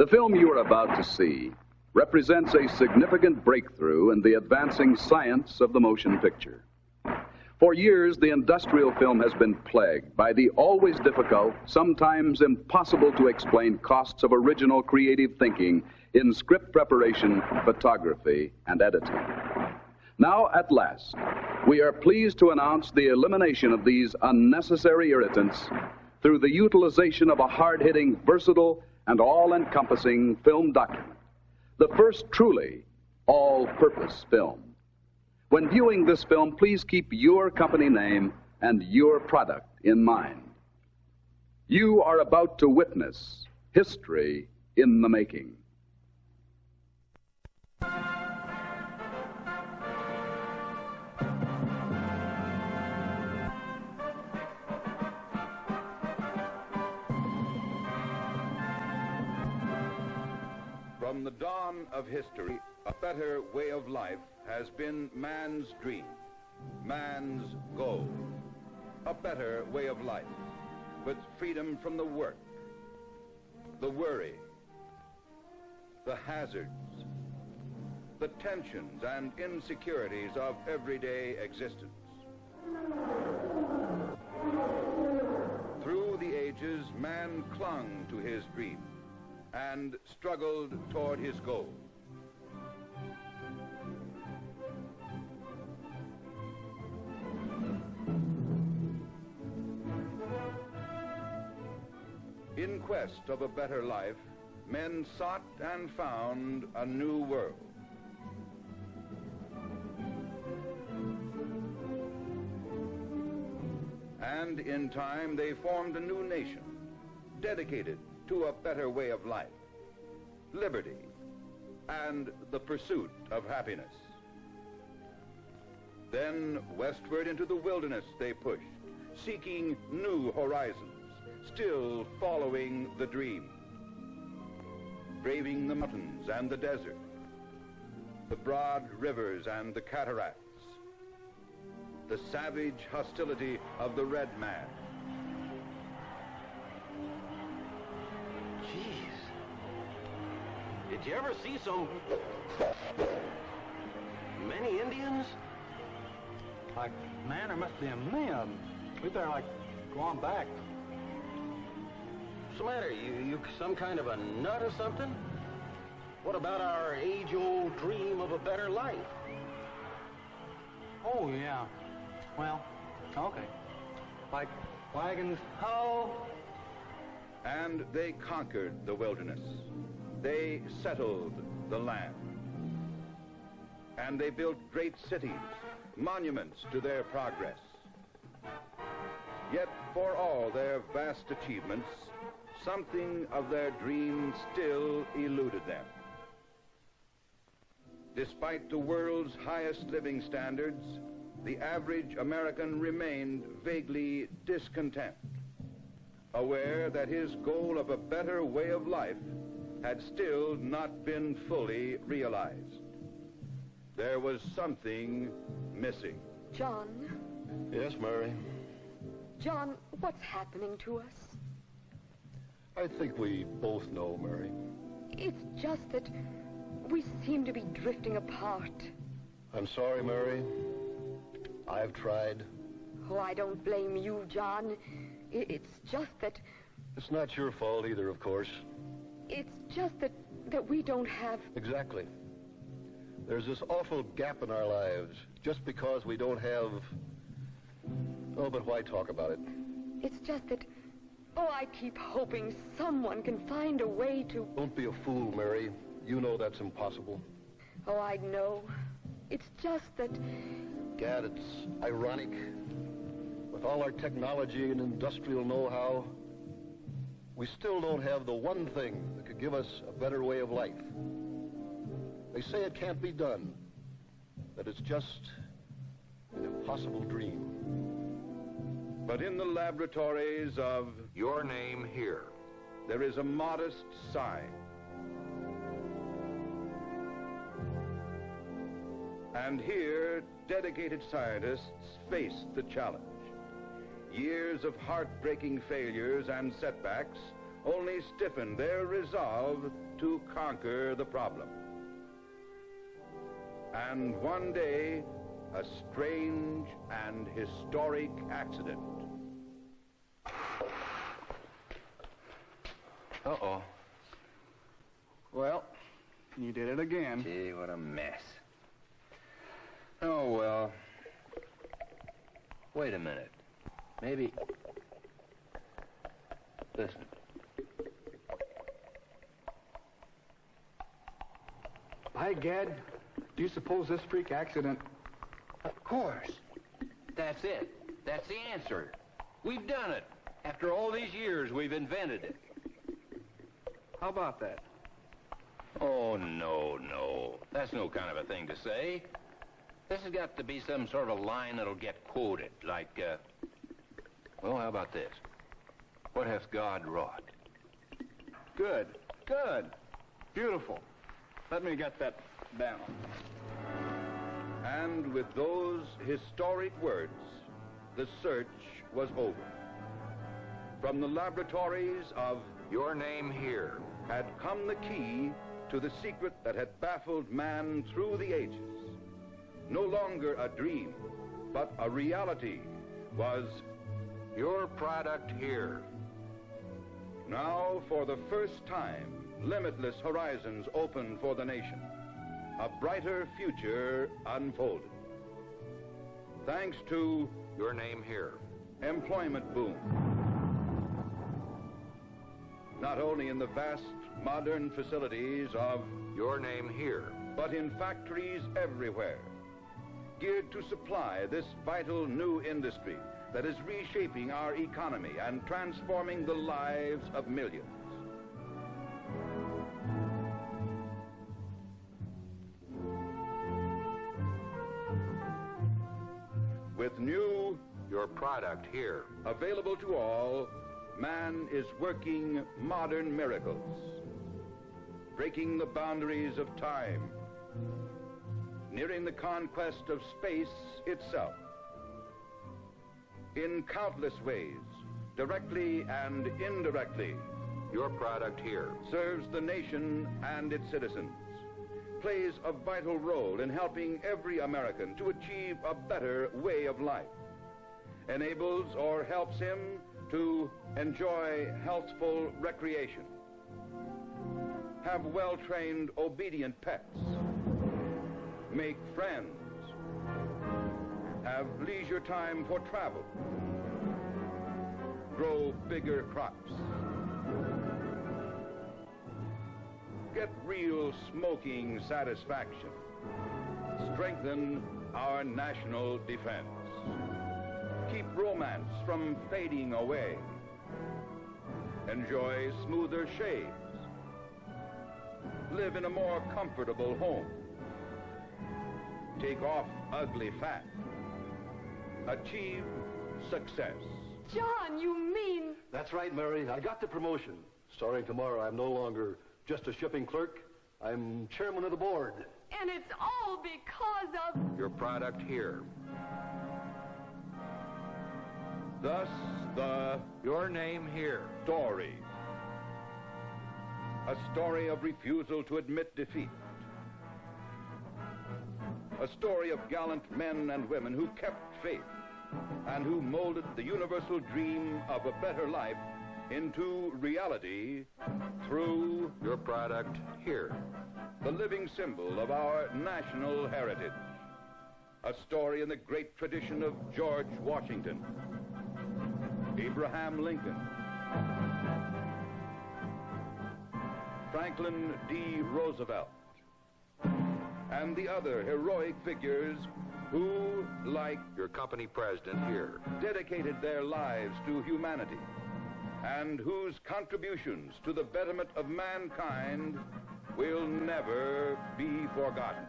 The film you are about to see represents a significant breakthrough in the advancing science of the motion picture. For years, the industrial film has been plagued by the always difficult, sometimes impossible to explain costs of original creative thinking in script preparation, photography, and editing. Now, at last, we are pleased to announce the elimination of these unnecessary irritants through the utilization of a hard-hitting, versatile, and all-encompassing film document, the first truly all-purpose film. When viewing this film, please keep your company name and your product in mind. You are about to witness history in the making. From the dawn of history, a better way of life has been man's dream, man's goal. A better way of life, with freedom from the work, the worry, the hazards, the tensions and insecurities of everyday existence. Through the ages, man clung to his dream and struggled toward his goal. In quest of a better life, men sought and found a new world. And in time, they formed a new nation, dedicated to a better way of life, liberty, and the pursuit of happiness. Then westward into the wilderness they pushed, seeking new horizons, still following the dream, braving the mountains and the desert, the broad rivers and the cataracts, the savage hostility of the red man. Jeez. Did you ever see so many Indians? Like, man, there must be a million of them. We better, like, go on back. What's the matter? You some kind of a nut or something? What about our age-old dream of a better life? Oh, yeah. Well, okay. Like wagons, ho! And they conquered the wilderness. They settled the land. And they built great cities, monuments to their progress. Yet for all their vast achievements, something of their dream still eluded them. Despite the world's highest living standards, the average American remained vaguely discontent, aware that his goal of a better way of life had still not been fully realized. There was something missing. John? Yes, Mary? John, what's happening to us? I think we both know, Mary. It's just that we seem to be drifting apart. I'm sorry, Mary. I've tried. Oh, I don't blame you, John. It's just that... It's not your fault either, of course. It's just that we don't have... Exactly. There's this awful gap in our lives just because we don't have... Oh, but why talk about it? It's just that... Oh, I keep hoping someone can find a way to... Don't be a fool, Mary. You know that's impossible. Oh, I know. It's just that... Gad, it's ironic. With all our technology and industrial know-how, we still don't have the one thing that could give us a better way of life. They say it can't be done, that it's just an impossible dream. But in the laboratories of Your Name Here, there is a modest sign. And here, dedicated scientists face the challenge. Years of heartbreaking failures and setbacks only stiffened their resolve to conquer the problem. And one day, a strange and historic accident. Uh-oh. Well, you did it again. Gee, what a mess. Oh, well. Wait a minute. Maybe... Listen. By gad, do you suppose this freak accident... Of course. That's it. That's the answer. We've done it. After all these years, we've invented it. How about that? Oh, no. That's no kind of a thing to say. This has got to be some sort of line that'll get quoted, like, well, how about this? What hath God wrought? Good. Beautiful. Let me get that down. And with those historic words, the search was over. From the laboratories of Your Name Here had come the key to the secret that had baffled man through the ages. No longer a dream, but a reality was Your Product Here. Now, for the first time, limitless horizons opened for the nation. A brighter future unfolded. Thanks to Your Name Here. employment boom. Not only in the vast modern facilities of Your Name Here. but in factories everywhere, geared to supply this vital new industry that is reshaping our economy and transforming the lives of millions. With new, Your Product Here. available to all, man is working modern miracles, breaking the boundaries of time, nearing the conquest of space itself. In countless ways, directly and indirectly, Your Product Here. serves the nation and its citizens, plays a vital role in helping every American to achieve a better way of life, enables or helps him to enjoy healthful recreation, have well-trained, obedient pets, make friends, have leisure time for travel, grow bigger crops, get real smoking satisfaction, strengthen our national defense, keep romance from fading away, enjoy smoother shaves, live in a more comfortable home, take off ugly fat, achieve success. John, you mean... That's right, Mary. I got the promotion. Starting tomorrow, I'm no longer just a shipping clerk. I'm chairman of the board. And it's all because of... Your Product Here. Thus, the Your Name Here. story. A story of refusal to admit defeat. A story of gallant men and women who kept faith and who molded the universal dream of a better life into reality through Your Product Here. the living symbol of our national heritage. A story in the great tradition of George Washington, Abraham Lincoln, Franklin D. Roosevelt, and the other heroic figures who, like Your company president here. dedicated their lives to humanity and whose contributions to the betterment of mankind will never be forgotten.